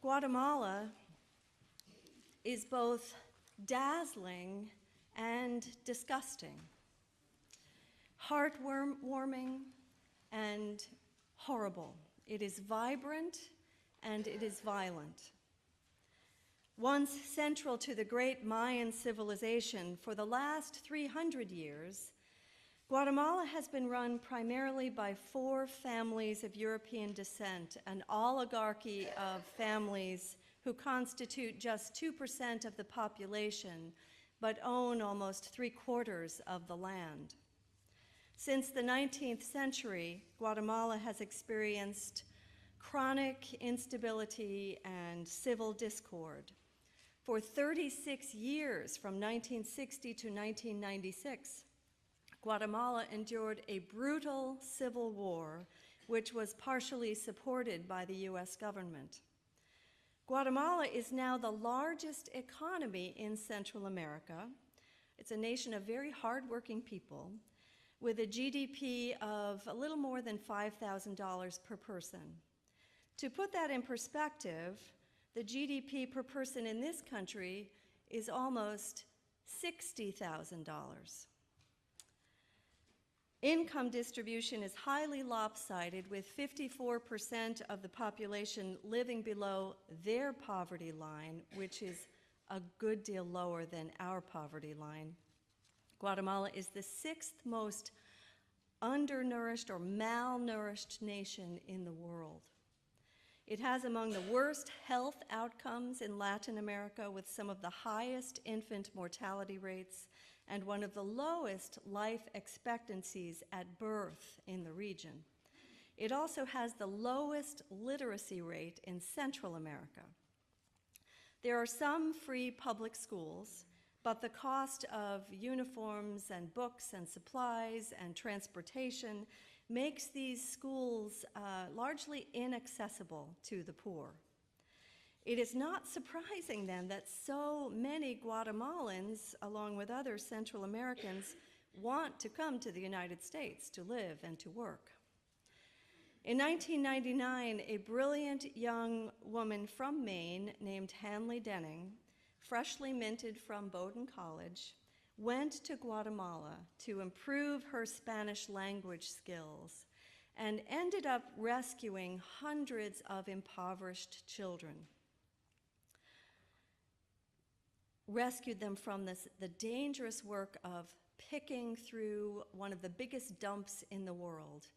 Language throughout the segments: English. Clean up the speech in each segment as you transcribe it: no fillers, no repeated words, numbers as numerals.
Guatemala is both dazzling and disgusting, heartwarming and horrible. It is vibrant and it is violent. Once central to the great Mayan civilization for the last 300 years, Guatemala has been run primarily by 4 families of European descent, an oligarchy of families who constitute just 2% of the population, but own almost 3/4 of the land. Since the 19th century, Guatemala has experienced chronic instability and civil discord. For 36 years, from 1960 to 1996, Guatemala endured a brutal civil war, which was partially supported by the US government. Guatemala is now the largest economy in Central America. It's a nation of very hardworking people with a GDP of a little more than $5,000 per person. To put that in perspective, the GDP per person in this country is almost $60,000. Income distribution is highly lopsided, with 54% of the population living below their poverty line, which is a good deal lower than our poverty line. Guatemala is the 6th most undernourished or malnourished nation in the world. It has among the worst health outcomes in Latin America, with some of the highest infant mortality rates and one of the lowest life expectancies at birth in the region. It also has the lowest literacy rate in Central America. There are some free public schools, but the cost of uniforms and books and supplies and transportation makes these schools largely inaccessible to the poor. It is not surprising then that so many Guatemalans, along with other Central Americans, want to come to the United States to live and to work. In 1999, a brilliant young woman from Maine named Hanley Denning, freshly minted from Bowdoin College, went to Guatemala to improve her Spanish language skills and ended up rescuing hundreds of impoverished children. Rescued them from the dangerous work of picking through one of the biggest dumps in the world.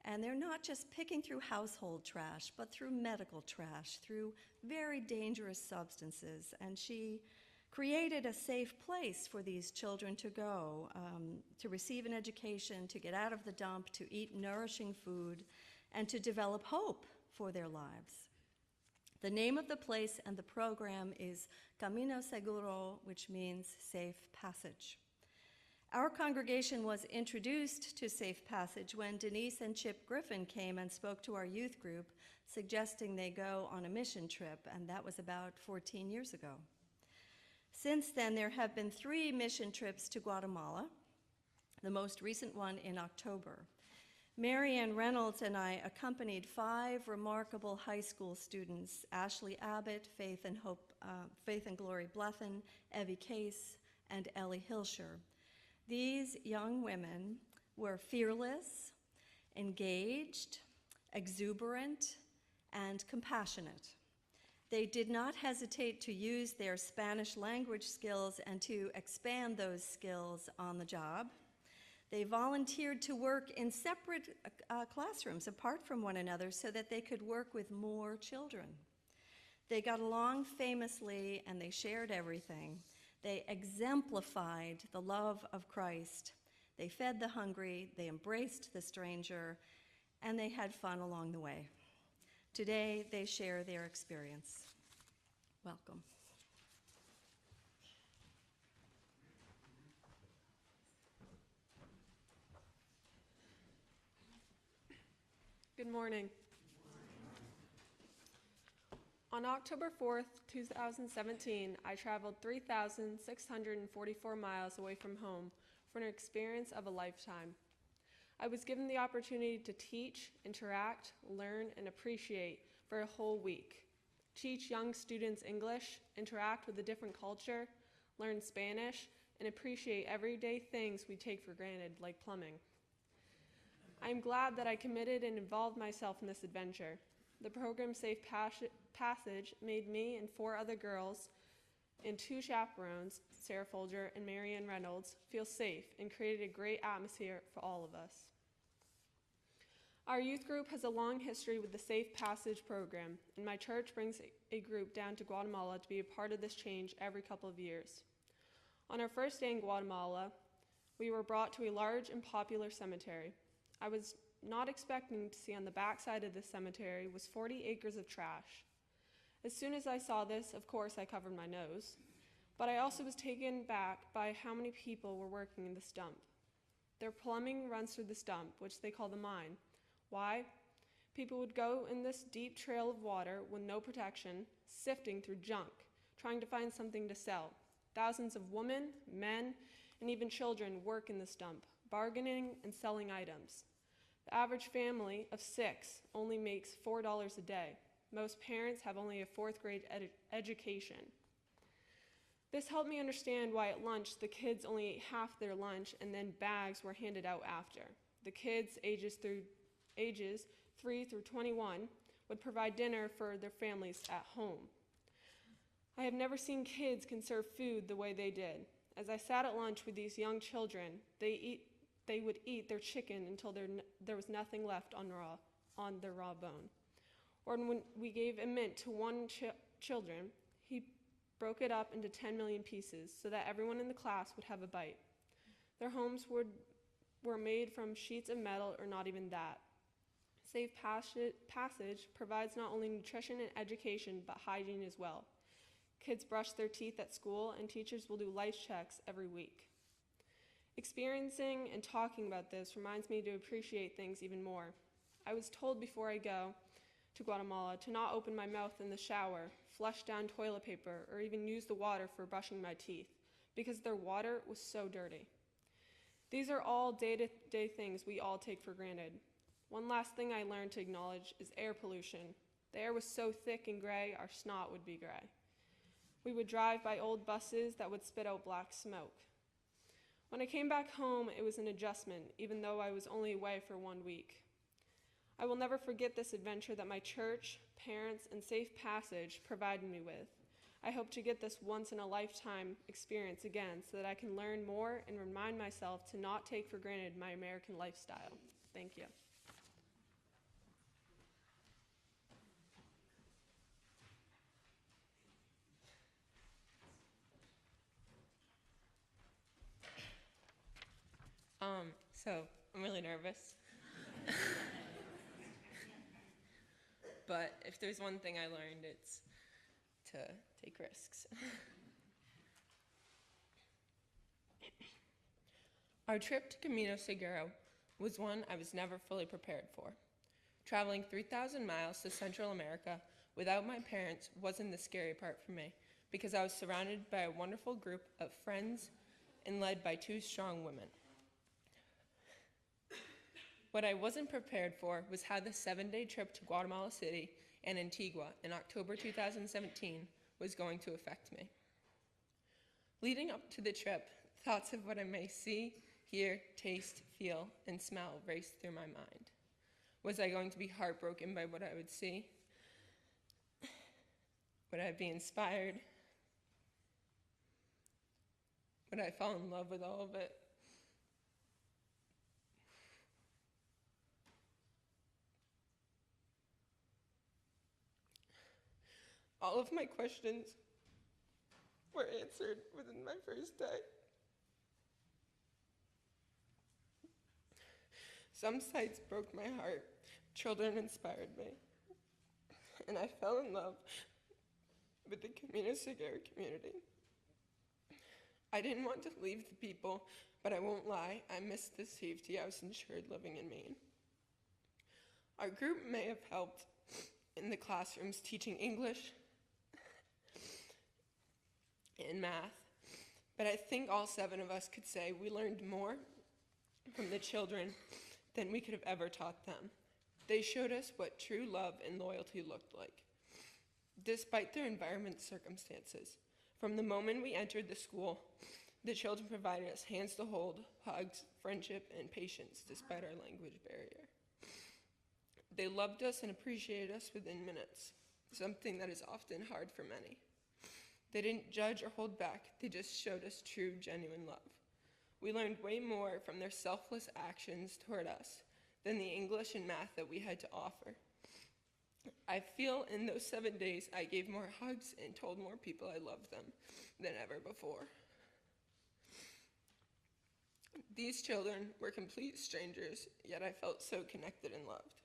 And they're not just picking through household trash, but through medical trash, through very dangerous substances. And she created a safe place for these children to go, to receive an education, to get out of the dump, to eat nourishing food, and to develop hope for their lives. The name of the place and the program is Camino Seguro, which means safe passage. Our congregation was introduced to Safe Passage when Denise and Chip Griffin came and spoke to our youth group, suggesting they go on a mission trip, and that was about 14 years ago. Since then, there have been 3 mission trips to Guatemala, the most recent one in October. Mary Ann Reynolds and I accompanied 5 remarkable high school students, Ashley Abbott, Faith and Glory Blethen, Evie Case, and Ellie Hilscher. These young women were fearless, engaged, exuberant, and compassionate. They did not hesitate to use their Spanish language skills and to expand those skills on the job. They volunteered to work in separate classrooms apart from one another so that they could work with more children. They got along famously and they shared everything. They exemplified the love of Christ. They fed the hungry, they embraced the stranger, and they had fun along the way. Today, they share their experience. Welcome. Good morning. On October 4th, 2017, I traveled 3,644 miles away from home for an experience of a lifetime. I was given the opportunity to teach, interact, learn, and appreciate for a whole week, teach young students English, interact with a different culture, learn Spanish, and appreciate everyday things we take for granted, like plumbing. I am glad that I committed and involved myself in this adventure. The program Safe Passage made me and 4 other girls and 2 chaperones, Sarah Folger and Marianne Reynolds, feel safe and created a great atmosphere for all of us. Our youth group has a long history with the Safe Passage program, and my church brings a group down to Guatemala to be a part of this change every couple of years. On our first day in Guatemala, we were brought to a large and popular cemetery. I was not expecting to see on the backside of this cemetery was 40 acres of trash. As soon as I saw this, of course, I covered my nose, but I also was taken back by how many people were working in this dump. Their plumbing runs through this dump, which they call the mine. Why? People would go in this deep trail of water with no protection, sifting through junk, trying to find something to sell. Thousands of women, men, and even children work in this dump, bargaining and selling items. The average family of 6 only makes $4 a day. Most parents have only a 4th grade education. This helped me understand why at lunch the kids only ate half their lunch and then bags were handed out after. The kids ages 3 through 21 would provide dinner for their families at home. I have never seen kids conserve food the way they did. As I sat at lunch with these young children, they would eat their chicken until there was nothing left on the raw bone. Or when we gave a mint to one children, he broke it up into 10 million pieces so that everyone in the class would have a bite. Their homes were made from sheets of metal or not even that. Safe Passage provides not only nutrition and education, but hygiene as well. Kids brush their teeth at school, and teachers will do life checks every week. Experiencing and talking about this reminds me to appreciate things even more. I was told before I go to Guatemala to not open my mouth in the shower, flush down toilet paper, or even use the water for brushing my teeth, because their water was so dirty. These are all day-to-day things we all take for granted. One last thing I learned to acknowledge is air pollution. The air was so thick and gray, our snot would be gray. We would drive by old buses that would spit out black smoke. When I came back home, it was an adjustment, even though I was only away for 1 week. I will never forget this adventure that my church, parents, and Safe Passage provided me with. I hope to get this once-in-a-lifetime experience again so that I can learn more and remind myself to not take for granted my American lifestyle. Thank you. So I'm really nervous. But if there's one thing I learned, it's to take risks. Our trip to Camino Seguro was one I was never fully prepared for. Traveling 3,000 miles to Central America without my parents wasn't the scary part for me, because I was surrounded by a wonderful group of friends and led by 2 strong women. What I wasn't prepared for was how the 7-day trip to Guatemala City and Antigua in October 2017 was going to affect me. Leading up to the trip, thoughts of what I may see, hear, taste, feel, and smell raced through my mind. Was I going to be heartbroken by what I would see? Would I be inspired? Would I fall in love with all of it? All of my questions were answered within my first day. Some sights broke my heart. Children inspired me. And I fell in love with the Camino Seguro community. I didn't want to leave the people, but I won't lie, I missed the safety I was ensured living in Maine. Our group may have helped in the classrooms teaching English and math, but I think all 7 of us could say we learned more from the children than we could have ever taught them. They showed us what true love and loyalty looked like. despite their environment circumstances. From the moment we entered the school, the children provided us hands to hold, hugs, friendship, and patience despite our language barrier. They loved us and appreciated us within minutes, something that is often hard for many. They didn't judge or hold back, they just showed us true, genuine love. We learned way more from their selfless actions toward us than the English and math that we had to offer. I feel in those 7 days I gave more hugs and told more people I loved them than ever before. These children were complete strangers, yet I felt so connected and loved.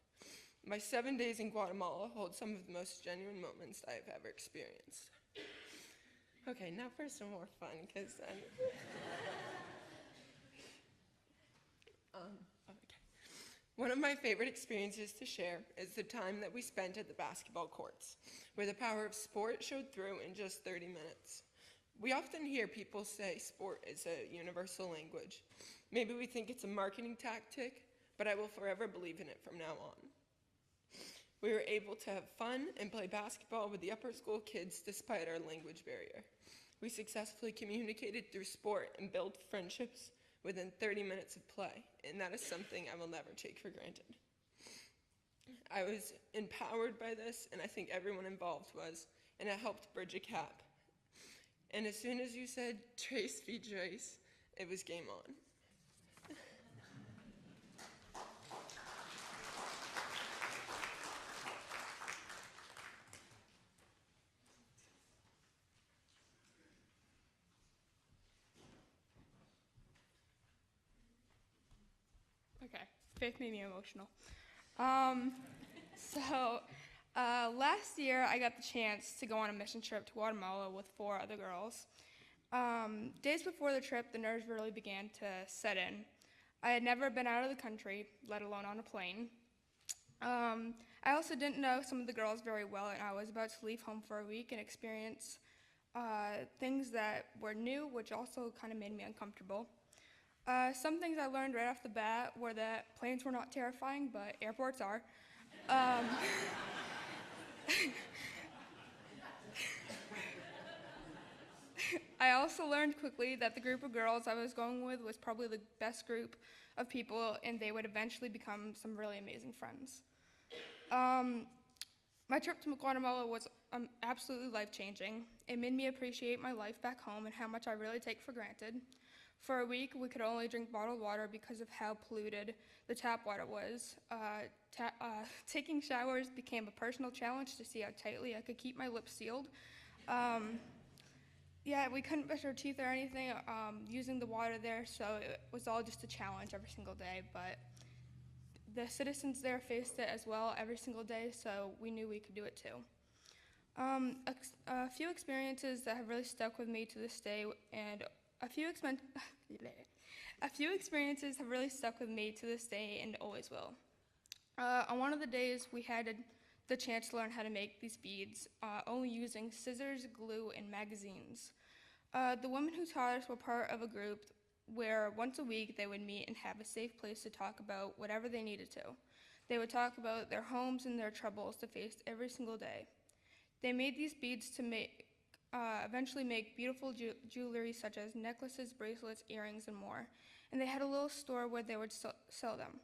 My 7 days in Guatemala hold some of the most genuine moments I have ever experienced. Okay, now for some more fun, because okay. One of my favorite experiences to share is the time that we spent at the basketball courts, where the power of sport showed through in just 30 minutes. We often hear people say sport is a universal language. Maybe we think it's a marketing tactic, but I will forever believe in it from now on. We were able to have fun and play basketball with the upper school kids despite our language barrier. We successfully communicated through sport and built friendships within 30 minutes of play, and that is something I will never take for granted. I was empowered by this, and I think everyone involved was, and it helped bridge a gap. And as soon as you said Trace v. Joyce, it was game on. Okay, faith made me emotional. Last year I got the chance to go on a mission trip to Guatemala with 4 other girls. Days before the trip, the nerves really began to set in. I had never been out of the country, let alone on a plane. I also didn't know some of the girls very well, and I was about to leave home for a week and experience things that were new, which also kind of made me uncomfortable. Some things I learned right off the bat were that planes were not terrifying, but airports are. I also learned quickly that the group of girls I was going with was probably the best group of people, and they would eventually become some really amazing friends. My trip to Guatemala was absolutely life-changing. It made me appreciate my life back home and how much I really take for granted. For a week, we could only drink bottled water because of how polluted the tap water was. Taking showers became a personal challenge to see how tightly I could keep my lips sealed. We couldn't brush our teeth or anything using the water there, so it was all just a challenge every single day. But the citizens there faced it as well every single day, so we knew we could do it too. A few experiences that have really stuck with me to this day, and a few experiences have really stuck with me to this day and always will. On one of the days, we had the chance to learn how to make these beads, only using scissors, glue, and magazines. The women who taught us were part of a group where once a week they would meet and have a safe place to talk about whatever they needed to. They would talk about their homes and their troubles to face every single day. They made these beads to eventually make beautiful jewelry such as necklaces, bracelets, earrings, and more. And they had a little store where they would sell them.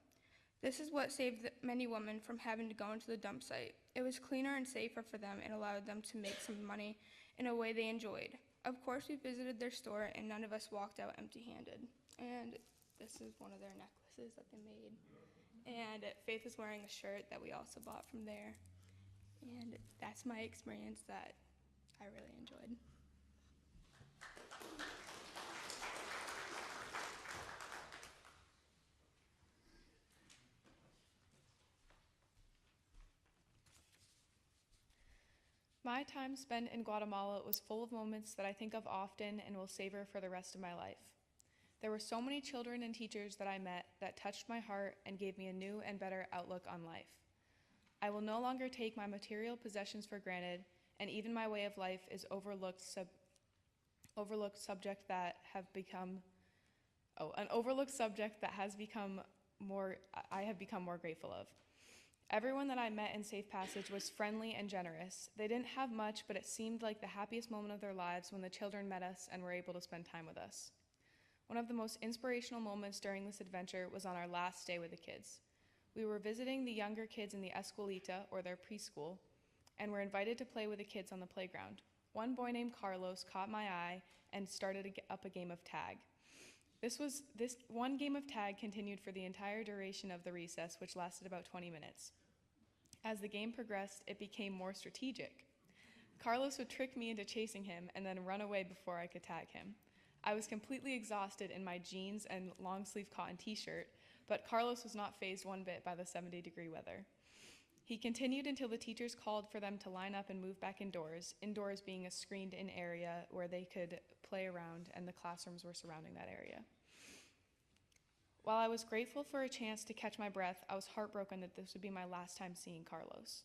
This is what saved many women from having to go into the dump site. It was cleaner and safer for them and allowed them to make some money in a way they enjoyed. Of course, we visited their store and none of us walked out empty-handed. And this is one of their necklaces that they made. And Faith is wearing a shirt that we also bought from there. And that's my experience that I really enjoyed. My time spent in Guatemala was full of moments that I think of often and will savor for the rest of my life. There were so many children and teachers that I met that touched my heart and gave me a new and better outlook on life. I will no longer take my material possessions for granted, and even my way of life is an overlooked subject that I have become more grateful of. Everyone that I met in Safe Passage was friendly and generous. They didn't have much, but it seemed like the happiest moment of their lives when the children met us and were able to spend time with us. One of the most inspirational moments during this adventure was on our last day with the kids. We were visiting the younger kids in the Escuelita, or their preschool, and were invited to play with the kids on the playground. One boy named Carlos caught my eye and started up a game of tag. This one game of tag continued for the entire duration of the recess, which lasted about 20 minutes. As the game progressed, it became more strategic. Carlos would trick me into chasing him and then run away before I could tag him. I was completely exhausted in my jeans and long-sleeve cotton t-shirt, but Carlos was not fazed one bit by the 70-degree weather. He continued until the teachers called for them to line up and move back indoors being a screened-in area where they could play around, and the classrooms were surrounding that area. While I was grateful for a chance to catch my breath, I was heartbroken that this would be my last time seeing Carlos.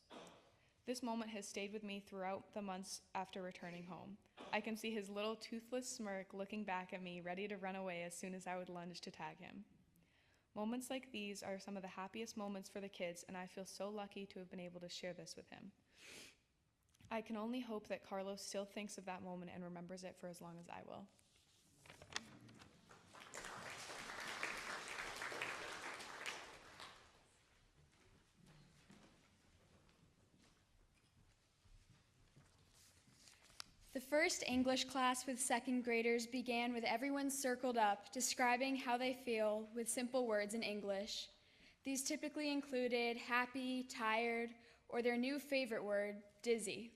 This moment has stayed with me throughout the months after returning home. I can see his little toothless smirk looking back at me, ready to run away as soon as I would lunge to tag him. Moments like these are some of the happiest moments for the kids, and I feel so lucky to have been able to share this with him. I can only hope that Carlos still thinks of that moment and remembers it for as long as I will. The first English class with second graders began with everyone circled up, describing how they feel with simple words in English. These typically included happy, tired, or their new favorite word, dizzy.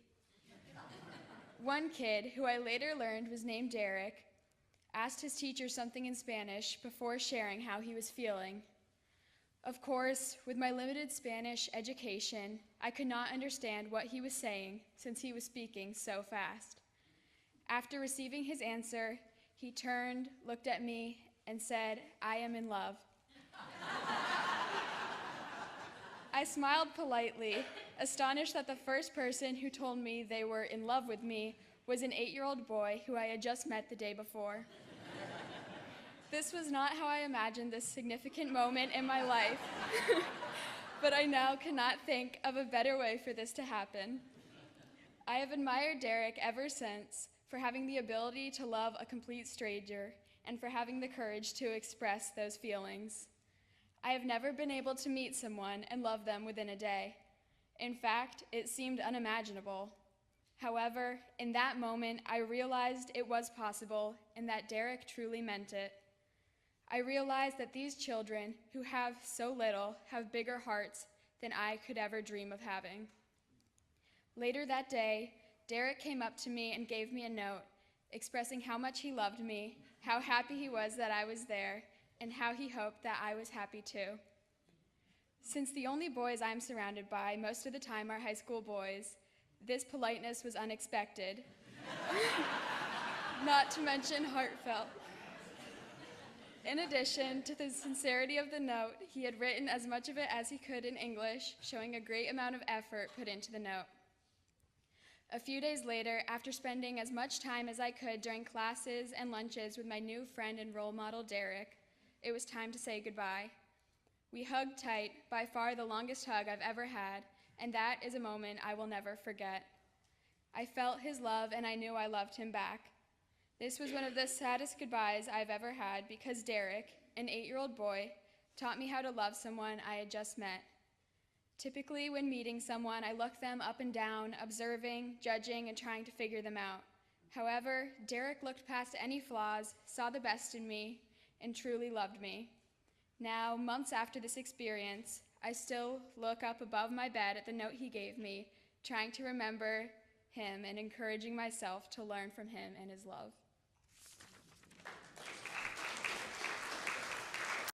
One kid, who I later learned was named Derek, asked his teacher something in Spanish before sharing how he was feeling. Of course, with my limited Spanish education, I could not understand what he was saying since he was speaking so fast. After receiving his answer, he turned, looked at me, and said, "I am in love." I smiled politely, astonished that the first person who told me they were in love with me was an 8-year-old boy who I had just met the day before. This was not how I imagined this significant moment in my life, but I now cannot think of a better way for this to happen. I have admired Derek ever since for having the ability to love a complete stranger and for having the courage to express those feelings. I have never been able to meet someone and love them within a day. In fact, it seemed unimaginable. However, in that moment, I realized it was possible and that Derek truly meant it. I realized that these children who have so little have bigger hearts than I could ever dream of having. Later that day, Derek came up to me and gave me a note expressing how much he loved me, how happy he was that I was there, and how he hoped that I was happy too. Since the only boys I'm surrounded by most of the time are high school boys, this politeness was unexpected, not to mention heartfelt. In addition to the sincerity of the note, he had written as much of it as he could in English, showing a great amount of effort put into the note. A few days later, after spending as much time as I could during classes and lunches with my new friend and role model, Derek, it was time to say goodbye. We hugged tight, by far the longest hug I've ever had, and that is a moment I will never forget. I felt his love, and I knew I loved him back. This was one of the saddest goodbyes I've ever had because Derek, an 8-year-old boy, taught me how to love someone I had just met. Typically, when meeting someone, I look them up and down, observing, judging, and trying to figure them out. However, Derek looked past any flaws, saw the best in me, and truly loved me. Now, months after this experience, I still look up above my bed at the note he gave me, trying to remember him and encouraging myself to learn from him and his love.